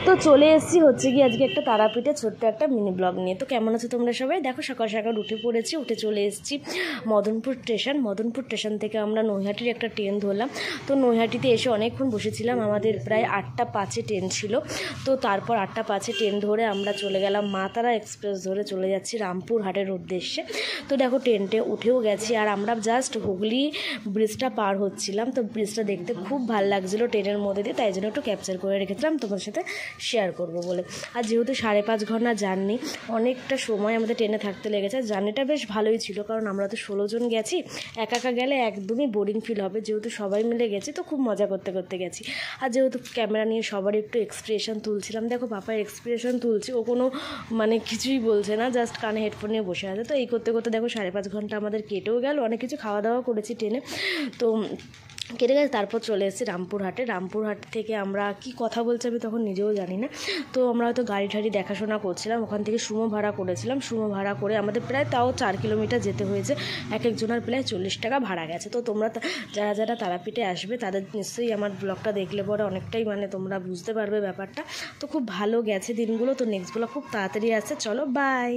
তো চলে এসেছি হচ্ছে কি আজকে একটা তারাপীঠে ছোট্ট একটা মিনি ব্লগ নিয়ে। তো কেমন আছো তোমরা সবাই? দেখো সকাল সকাল উঠে পড়েছি, উঠে চলে এসেছি মদনপুর স্টেশন থেকে আমরা নৈহাটির একটা ট্রেন ধরলাম। তো নৈহাটিতে এসে অনেকক্ষণ বসেছিলাম, আমাদের প্রায় 8টা 5-এ ট্রেন ছিল। তো তারপর 8টা 5-এ ট্রেন ধরে আমরা চলে গেলাম মা তারা এক্সপ্রেস ধরে চলে যাচ্ছি রামপুরহাটের উদ্দেশ্যে। তো দেখো ট্রেনটে উঠেও গেছি, আর আমরা জাস্ট হুগলি ব্রিজটা পার হচ্ছিলাম। তো ব্রিজটা দেখতে খুব ভালো লাগছিলো ট্রেনের মধ্যে দিয়ে, তাই জন্য একটু ক্যাপচার করে রেখেছিলাম তোমার সাথে শেয়ার করব বলে। আর যেহেতু 5.5 ঘন্টা জার্নি, অনেকটা সময় আমাদের ট্রেনে থাকতে লেগেছে। জার্নিটা বেশ ভালোই ছিল, কারণ আমরা তো 16 জন গেছি। একা একা গেলে একদমই বোরিং ফিল হবে, যেহেতু সবাই মিলে গেছি তো খুব মজা করতে করতে গেছি। আর যেহেতু ক্যামেরা নিয়ে সবারই একটু এক্সপ্রেশন তুলছিলাম, দেখো পাপার এক্সপ্রেশন তুলছি, ও কোনো মানে কিছুই বলছে না, জাস্ট কানে হেডফোন নিয়ে বসে আছে। তো এই করতে করতে দেখো 5.5 ঘন্টা আমাদের কেটেও গেল। অনেক কিছু খাওয়া দাওয়া করেছি ট্রেনে, তো কেটে গেছে। তারপর চলে এসেছি রামপুরহাট থেকে আমরা কি কথা বলছি আমি তখন নিজেও জানি না। তো আমরা হয়তো গাড়ি ঠাড়ি দেখাশোনা করছিলাম, ওখান থেকে সুমো ভাড়া করেছিলাম। সুমো ভাড়া করে আমাদের প্রায় তাও 4 কিলোমিটার যেতে হয়েছে, এক একজনের প্রায় 40 টাকা ভাড়া গেছে। তো তোমরা যারা যারা তারাপীঠে আসবে তাদের নিশ্চয়ই আমার ব্লগটা দেখলে পরে অনেকটাই মানে তোমরা বুঝতে পারবে ব্যাপারটা। তো খুব ভালো গেছে দিনগুলো। তো নেক্সট ব্লগ খুব তাড়াতাড়ি আসছে, চলো বাই।